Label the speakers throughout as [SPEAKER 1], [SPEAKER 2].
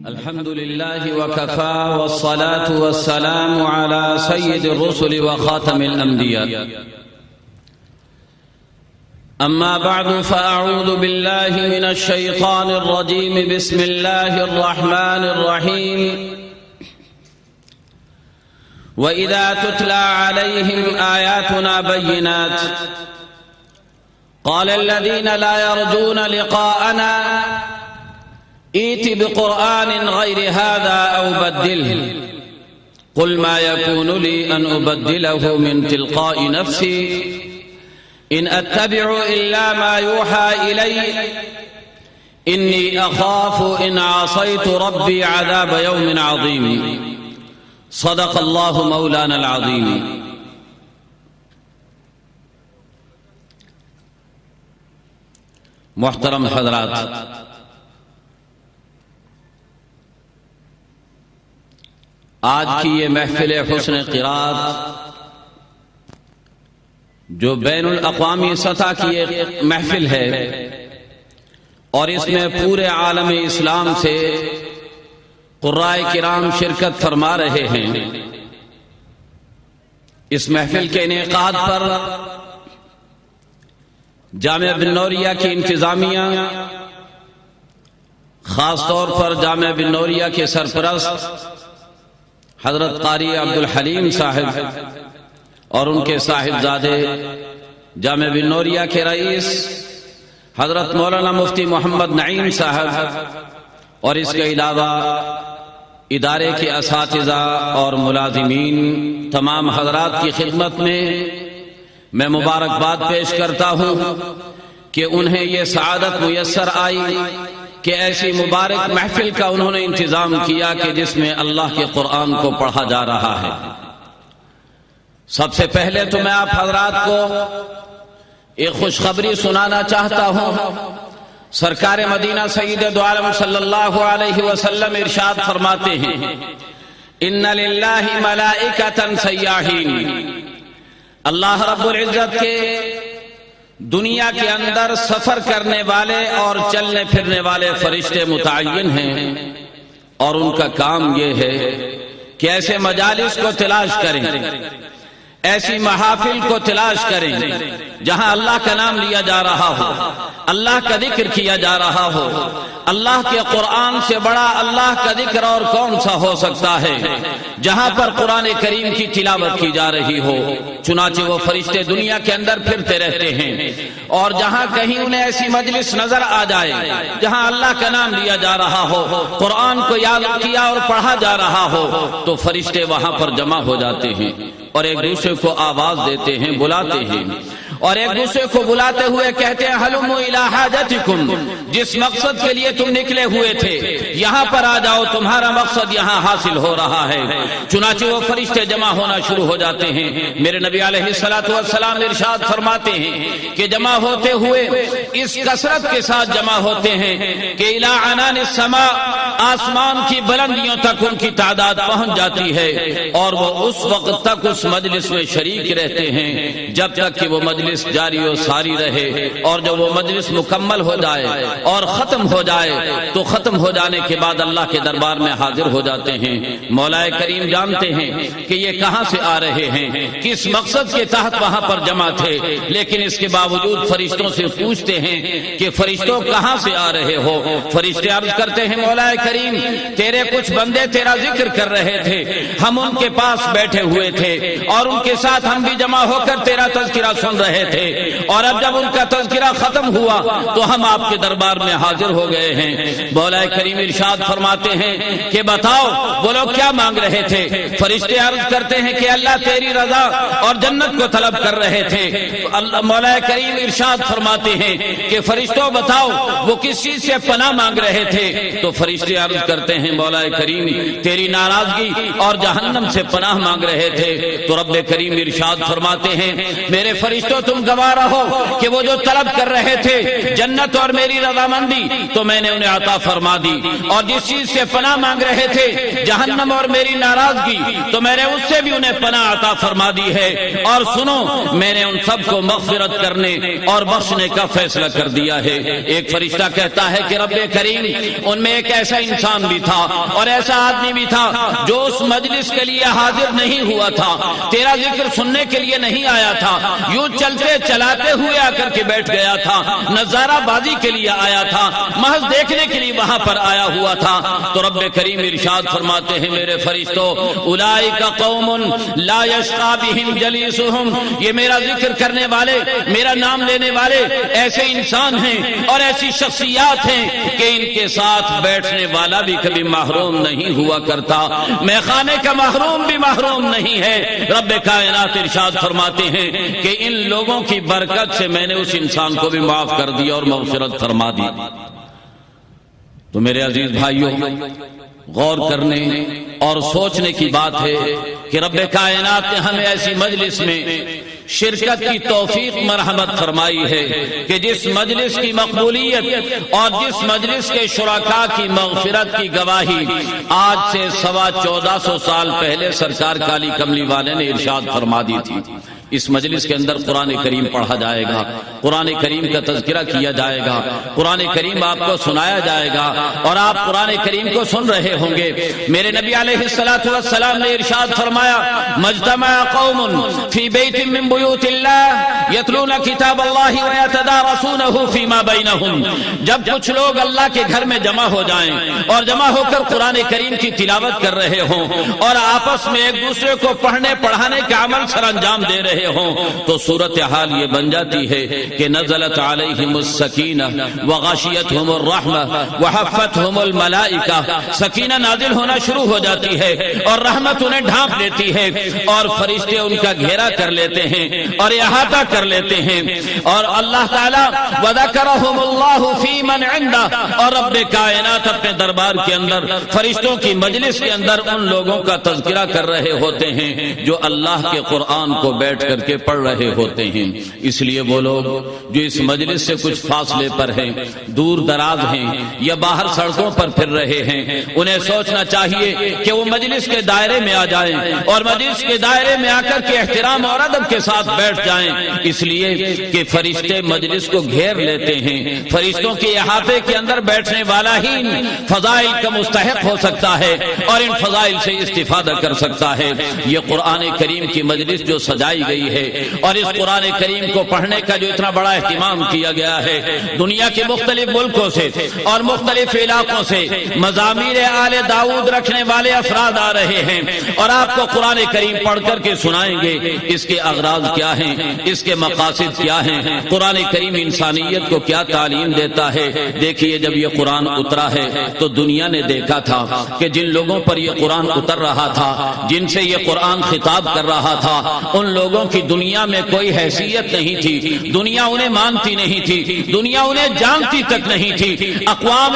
[SPEAKER 1] الحمد لله وكفى والصلاة والسلام على سيد الرسل وخاتم الأنبياء. أما بعد فأعوذ بالله من الشيطان الرجيم. بسم الله الرحمن الرحيم. وإذا تتلى عليهم آياتنا بينات قال الذين لا يرجون لقاءنا ائت بقرآن غير هذا أو بدله قل ما يكون لي أن أبدله من تلقاء نفسي إن أتبع إلا ما يوحى إلي إني أخاف إن عصيت ربي عذاب يوم عظيم. صدق الله مولانا العظيم. محترم حضرات، آج کی یہ محفل حسن قرات جو بین الاقوامی سطح کی ایک محفل ہے اور اس میں پورے عالم اسلام سے قرائے کرام شرکت فرما رہے ہیں، اس محفل کے انعقاد پر جامعہ بن نوریہ کی انتظامیہ، خاص طور پر جامعہ بن نوریہ کے سرپرست حضرت قاری عبدالحلیم صاحب اور ان کے صاحبزادے جامعہ بن نوریہ کے رئیس حضرت مولانا مفتی محمد نعیم صاحب اور اس کے علاوہ ادارے کے اساتذہ اور ملازمین، تمام حضرات کی خدمت میں مبارکباد پیش کرتا ہوں کہ انہیں یہ سعادت میسر آئی کہ ایسی مبارک محفل کا انہوں نے انتظام کیا کہ جس میں اللہ کے قرآن کو پڑھا جا رہا ہے. سب سے پہلے تو میں آپ حضرات کو ایک خوشخبری سنانا چاہتا ہوں. سرکار مدینہ سید دو عالم صلی اللہ علیہ وسلم ارشاد فرماتے ہیں، ان للہ ملائکۃ سیاحین، اللہ رب العزت کے دنیا کے اندر سفر کرنے والے اور چلنے پھرنے والے فرشتے متعین ہیں، اور ان کا کام یہ ہے کہ ایسے مجالس کو تلاش کریں، ایسی محافل کو تلاش کریں جہاں اللہ کا نام لیا جا رہا ہو، اللہ کا ذکر کیا جا رہا ہو. اللہ کے قرآن سے بڑا اللہ کا ذکر اور کون سا ہو سکتا ہے جہاں پر قرآن کریم کی تلاوت کی جا رہی ہو. چنانچہ وہ فرشتے دنیا کے اندر پھرتے رہتے ہیں، اور جہاں کہیں انہیں ایسی مجلس نظر آ جائے جہاں اللہ کا نام لیا جا رہا ہو، قرآن کو یاد کیا اور پڑھا جا رہا ہو، تو فرشتے وہاں پر جمع ہو جاتے ہیں اور ایک دوسرے کو آواز دیتے ہیں، بلاتے ہیں، اور ایک دوسرے کو بلاتے ہوئے کہتے ہیں ہلموا الی حاجتکم، جس مقصد کے لیے تم نکلے ہوئے تھے یہاں پر آ جاؤ، تمہارا مقصد یہاں حاصل ہو رہا ہے. چنانچہ وہ فرشتے جمع ہونا شروع ہو جاتے ہیں. میرے نبی علیہ الصلوۃ والسلام ارشاد فرماتے ہیں کہ جمع ہوتے ہوئے اس کثرت کے ساتھ جمع ہوتے ہیں کہ الی عنان السماء، آسمان کی بلندیوں تک ان کی تعداد پہنچ جاتی ہے، اور وہ اس وقت تک اس مجلس میں شریک رہتے ہیں جب تک کہ وہ مجلس جاری و ساری رہے، اور جب وہ مجلس مکمل ہو جائے اور ختم ہو جائے تو ختم ہو جانے کے بعد اللہ کے دربار میں حاضر ہو جاتے ہیں. مولا کریم جانتے ہیں کہ یہ کہاں سے آ رہے ہیں، کس مقصد کے تحت وہاں پر جمع تھے، لیکن اس کے باوجود فرشتوں سے پوچھتے ہیں کہ فرشتوں کہاں سے آ رہے ہو. فرشتے عرض کرتے ہیں مولا کریم تیرے کچھ بندے تیرا ذکر کر رہے تھے، ہم ان کے پاس بیٹھے ہوئے تھے اور ان کے ساتھ ہم بھی جمع ہو کر تیرا تذکرہ سن رہے تھے، اور اب جب ان کا تذکرہ ختم ہوا تو ہم آپ کے دربار میں حاضر ہو گئے ہیں. مولا کریم ارشاد فرماتے ہیں کہ بتاؤ وہ لوگ کیا مانگ رہے تھے. فرشتے عرض کرتے ہیں کہ اللہ تیری رضا اور جنت کو طلب کر رہے تھے. مولا کریم ارشاد فرماتے ہیں کہ فرشتوں بتاؤ وہ کس چیز سے پناہ مانگ رہے تھے. تو فرشتے عرض کرتے ہیں مولا کریم تیری ناراضگی اور جہنم سے پناہ مانگ رہے تھے. تو رب کریم ارشاد فرماتے ہیں میرے فرشتوں تم گواہ رہو کہ وہ جو طلب کر رہے تھے جنت اور میری رضامندی تو میں نے انہیں عطا فرما دی، اور جس چیز سے پناہ مانگ رہے تھے جہنم اور میری ناراضگی تو میں نے اس سے بھی انہیں پناہ عطا فرما دی ہے. اور سنو میں نے ان سب کو مغفرت کرنے اور بخشنے کا فیصلہ کر دیا ہے. ایک فرشتہ کہتا ہے کہ رب کریم ان میں ایک ایسا انسان بھی تھا اور ایسا آدمی بھی تھا جو اس مجلس کے لیے حاضر نہیں ہوا تھا، تیرا ذکر سننے کے لیے نہیں آیا تھا، یوں چلتے چلاتے ہوئے آ کر کے بیٹھ گیا تھا، نظارہ بازی کے لیے آیا تھا، محض دیکھنے کے لیے وہاں پر آیا ہوا تھا۔ تو رب کریم ارشاد فرماتے ہیں میرے فرشتوں اولئک قوم لا یشقی بہم جلیسہم، یہ میرا ذکر کرنے والے، میرا نام لینے والے ایسے انسان ہیں اور ایسی شخصیات ہیں کہ ان کے ساتھ بیٹھنے والا بھی کبھی محروم نہیں ہوا کرتا، میں خانے کا محروم بھی محروم نہیں ہے۔ رب کائنات ارشاد فرماتے ہیں کہ ان لوگوں کی برکت سے میں نے اس انسان کو بھی معاف کر دیا اور مغفرت فرما دی۔ تو میرے عزیز بھائیوں، غور کرنے اور سوچنے کی بات ہے کہ رب کائنات نے ہمیں ایسی مجلس میں شرکت کی توفیق مرحمت فرمائی ہے کہ جس مجلس کی مقبولیت اور جس مجلس کے شرکاء کی مغفرت کی گواہی آج سے 1450 سال پہلے سرکار کالی کملی والے نے ارشاد فرما دی تھی۔ اس مجلس کے اندر قرآن کریم پڑھا جائے گا، قرآن کریم کا تذکرہ کیا جائے گا، قرآن کریم آپ کو سنایا جائے گا اور آپ قرآن کریم کو سن رہے ہوں گے۔ میرے نبی علیہ الصلوۃ والسلام نے ارشاد فرمایا مجتمع قوم فی بیت من بیوت اللہ یتلون کتاب اللہ ویتدارسونہ فیما بینہم، جب کچھ لوگ اللہ کے گھر میں جمع ہو جائیں اور جمع ہو کر قرآن کریم کی تلاوت کر رہے ہوں اور آپس میں ایک دوسرے کو پڑھنے پڑھانے کا عمل سر انجام دے رہے ہوں، تو صورتحال یہ بن جاتی ہے کہ نزلت علیہم السکینہ وغشیتہم الرحمہ وحفتہم الملائکہ، سکینہ نازل ہونا شروع ہو جاتی ہے اور رحمت انہیں ڈھانپ لیتی ہے اور فرشتے ان کا گھیرا کر لیتے ہیں اور احاطہ کر لیتے ہیں، اور اللہ تعالی وذکرہم اللہ فی من عندہ، اور رب کائنات اپنے دربار کے اندر فرشتوں کی مجلس کے اندر ان لوگوں کا تذکرہ کر رہے ہوتے ہیں جو اللہ کے قرآن کو بیٹھ کر کے پڑھ رہے ہوتے ہیں۔ اس لیے وہ لوگ جو اس مجلس سے کچھ فاصلے پر ہیں، دور دراز ہیں یا باہر سڑکوں پر پھر رہے ہیں، انہیں سوچنا چاہیے کہ وہ مجلس کے دائرے میں آ جائیں اور مجلس کے دائرے میں آ کر کے احترام اور ادب کے ساتھ بیٹھ جائیں، اس لیے کہ فرشتے مجلس کو گھیر لیتے ہیں۔ فرشتوں کے احاطے کے اندر بیٹھنے والا ہی فضائل کا مستحق ہو سکتا ہے اور ان فضائل سے استفادہ کر سکتا ہے۔ یہ قرآن کریم کی مجلس جو سجائی گئی ہے اور اس قرآن کریم کو پڑھنے کا جو اتنا بڑا اہتمام کیا گیا ہے، دنیا کے مختلف ملکوں سے اور مختلف علاقوں سے مزامیر آل داؤد رکھنے والے افراد آ رہے ہیں اور آپ کو قرآن کریم پڑھ کر کے سنائیں گے اس کے اغراض کیا ہیں، اس کے مقاصد کیا ہیں، قرآن کریم انسانیت کو کیا تعلیم دیتا ہے۔ دیکھیے جب یہ قرآن اترا ہے تو دنیا نے دیکھا تھا کہ جن لوگوں پر یہ قرآن اتر رہا تھا، جن سے یہ قرآن خطاب کر رہا تھا، ان لوگوں کی دنیا میں کوئی حیثیت نہیں تھی، دنیا انہیں مانتی نہیں تھی، دنیا انہیں جانتی تک نہیں تھی، اقوام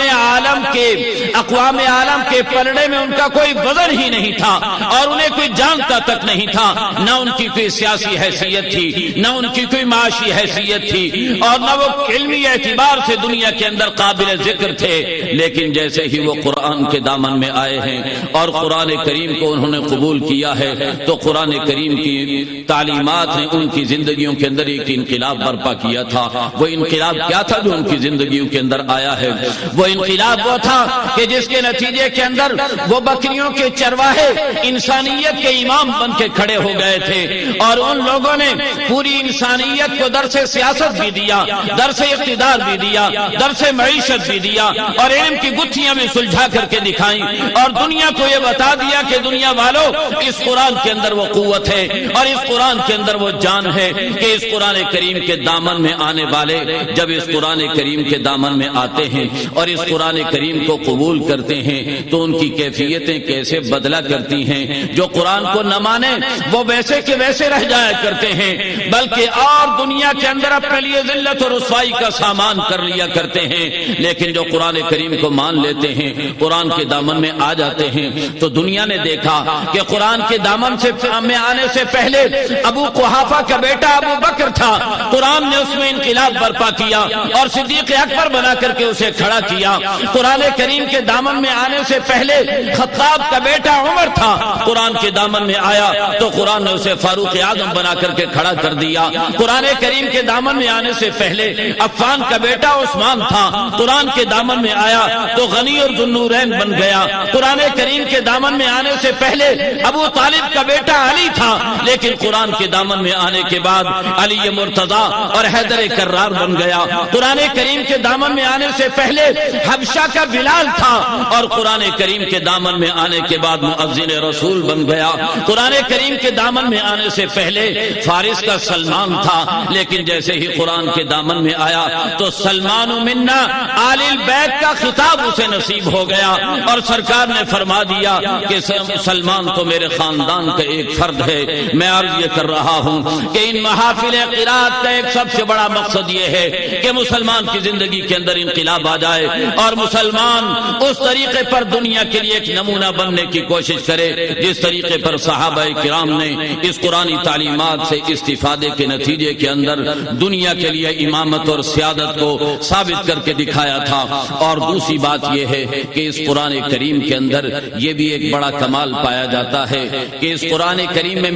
[SPEAKER 1] عالم کے پلڑے میں ان کا کوئی وزن ہی نہیں تھا اور انہیں کوئی جانتا تک نہیں تھا، نہ ان کی کوئی سیاسی حیثیت تھی، نہ ان کی کوئی معاشی حیثیت تھی اور نہ وہ علمی اعتبار سے دنیا کے اندر قابل ذکر تھے۔ لیکن جیسے ہی وہ قرآن کے دامن میں آئے ہیں اور قرآن کریم کو انہوں نے قبول کیا ہے تو قرآن کریم کی تعلیمات نے ان کی زندگیوں کے اندر ایک انقلاب برپا کیا تھا۔ وہ انقلاب کیا تھا جو ان کی زندگیوں کے اندر آیا ہے؟ وہ انقلاب وہ تھا کہ جس کے نتیجے کے اندر وہ بکریوں کے چرواہے انسانیت کے امام بن کے کھڑے ہو گئے تھے اور ان لوگوں نے پوری انسانیت کو درس سیاست بھی دیا، درس اقتدار بھی دیا، درس معیشت بھی دیا اور علم کی گتھیاں بھی سلجھا کر کے دکھائیں اور دنیا کو یہ بتا دیا کہ دنیا والوں اس قرآن کے اندر وہ قوت ہے اور اس قرآن کے اندر وہ جان ہے کہ اس قرآن کریم کے دامن میں آنے والے جب اس قرآن کریم کے دامن میں آتے ہیں اور اس قرآن کریم کو قبول کرتے ہیں تو ان کی کیفیتیں کیسے بدلا کرتی ہیں۔ جو قرآن کو نہ مانے وہ ویسے کے ویسے رہ جایا کرتے ہیں، بلکہ اور دنیا کے اندر اپنے لیے ذلت اور رسوائی کا سامان کر لیا کرتے ہیں۔ لیکن جو قرآن کریم کو مان لیتے ہیں، قرآن کے دامن میں آ جاتے ہیں، تو دنیا نے دیکھا کہ قرآن کے دامن سے میں آنے سے پہلے ابو ابو قحافہ کا بیٹا ابو بکر تھا، قرآن نے اس میں انقلاب برپا کیا اور صدیق اکبر بنا کر کے اسے کھڑا کیا۔ قرآن کریم کے دامن میں آنے سے پہلے خطاب کا بیٹا عمر تھا، قرآن کے دامن میں آیا تو قرآن نے اسے فاروق اعظم بنا کر کے کھڑا کر دیا۔ قرآن کریم کے دامن میں آنے سے پہلے عفان کا بیٹا عثمان تھا، قرآن کے دامن میں آیا تو غنی اور ذو النورین بن گیا۔ قرآن کریم کے دامن میں آنے سے پہلے ابو طالب کا بیٹا علی تھا، لیکن قرآن کے دامن میں آنے کے بعد علی مرتضی اور حیدر کرار بن گیا۔ قرآن کریم کے دامن میں آنے سے پہلے حبشہ کا بلال تھا اور قرآن کریم کے دامن میں آنے کے بعد مؤذن رسول بن گیا۔ قرآن کریم کے دامن میں آنے سے پہلے فارس کا سلمان تھا، لیکن جیسے ہی قرآن کے دامن میں آیا تو سلمان منا آل البیت کا خطاب اسے نصیب ہو گیا اور سرکار نے فرما دیا کہ سلمان تو میرے خاندان کا ایک فرد ہے۔ میں عرض یہ کر رہا ہوں کہ ان محافل قرات کا ایک سب سے بڑا مقصد یہ ہے کہ مسلمان کی زندگی کے اندر انقلاب آ جائے اور مسلمان اس طریقے پر دنیا کے لیے ایک نمونہ بننے کی کوشش کرے جس طریقے پر صحابہ کرام نے اس قرآنی تعلیمات سے استفادے کے نتیجے کے اندر دنیا کے لیے امامت اور سیادت کو ثابت کر کے دکھایا تھا۔ اور دوسری بات یہ ہے کہ اس قرآن کریم کے اندر یہ بھی ایک بڑا کمال پایا جاتا ہے کہ اس قرآن کریم میں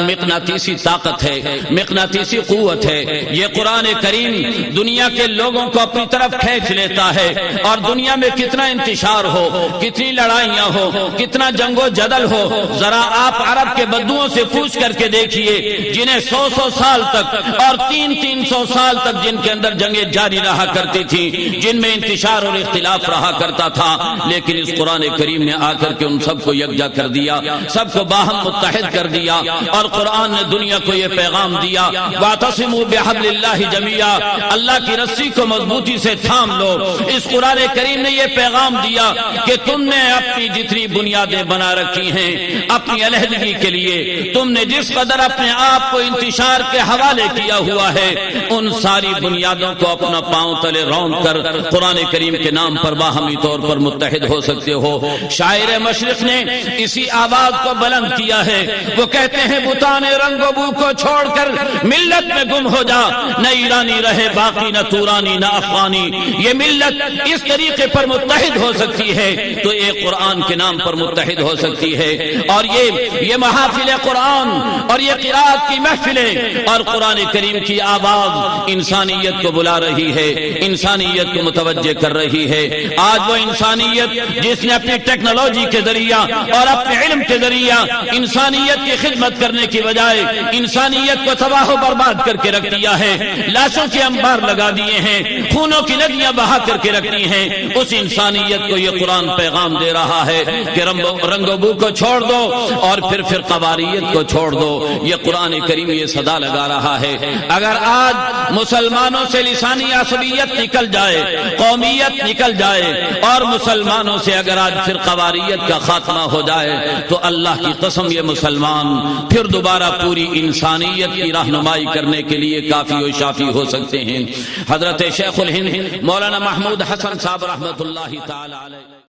[SPEAKER 1] مقناطیسی طاقت ہے، مقناطیسی قوت ہے۔ یہ قرآن کریم دنیا کے لوگوں کو اپنی طرف کھینچ لیتا ہے، اور دنیا میں کتنا انتشار ہو، کتنی لڑائیاں ہو، کتنا جنگ و جدل ہو، ذرا آپ عرب کے بدوؤں سے پوچھ کر کے دیکھیے جنہیں 100 سال تک اور 300 سال تک جن کے اندر جنگیں جاری رہا کرتی تھی، جن میں انتشار اور اختلاف رہا کرتا تھا، لیکن اس قرآن کریم نے آ کر کے ان سب کو یکجا کر دیا، سب کو باہم متحد کر دیا۔ اور قرآن نے دنیا کو یہ پیغام دیا وَاعْتَصِمُوا بِحَبْلِ اللَّهِ جَمِيعًا، اللہ کی رسی کو مضبوطی سے تھام لو۔ اس قرآن کریم نے یہ پیغام دیا کہ تم نے اپنی جتنی بنیادیں بنا رکھی ہیں اپنی علیحدگی کے لیے، تم نے جس قدر اپنے آپ کو انتشار کے حوالے کیا ہوا ہے، ان ساری بنیادوں کو اپنا پاؤں تلے رون کر قرآن کریم کے نام پر باہمی طور پر متحد ہو سکتے ہو۔ شاعر مشرق نے اسی آواز کو بلند کیا ہے، وہ کہتے ہیں بتان رنگ و بو کو چھوڑ کر ملت میں گم ہو جا، نہ ایرانی رہے باقی نہ تورانی نہ افغانی۔ یہ ملت اس طریقے پر متحد ہو سکتی ہے تو ایک قرآن کے نام پر متحد ہو سکتی ہے۔ اور یہ محافل قرآن اور یہ قرات کی محفلیں اور قرآن کریم کی آواز انسانیت کو بلا رہی ہے، انسانیت کو متوجہ کر رہی ہے۔ آج وہ انسانیت جس نے اپنی ٹیکنالوجی کے ذریعہ اور اپنے علم کے ذریعہ انسانیت کی خدمت کرنے کی بجائے انسانیت کو تباہ و برباد کر کے رکھ دیا ہے، لاشوں کے انبار لگا دیے ہیں، خونوں کی ندیاں بہا کر کے رکھتی ہیں، اس انسانیت کو یہ قرآن پیغام دے رہا ہے کہ رنگ و بو کو چھوڑ دو اور پھر فرقواریت کو چھوڑ دو۔ یہ قرآن کریم یہ صدا لگا رہا ہے۔ اگر آج مسلمانوں سے لسانی عصبیت نکل جائے، قومیت نکل جائے اور مسلمانوں سے اگر آج فرقواریت کا خاتمہ ہو جائے تو اللہ کی قسم یہ مسلمان پھر دوبارہ پوری انسانیت کی رہنمائی کرنے کے لیے کافی و شافی ہو سکتے ہیں۔ حضرت شیخ الہند مولانا محمود حسن صاحب رحمۃ اللہ تعالی علیہ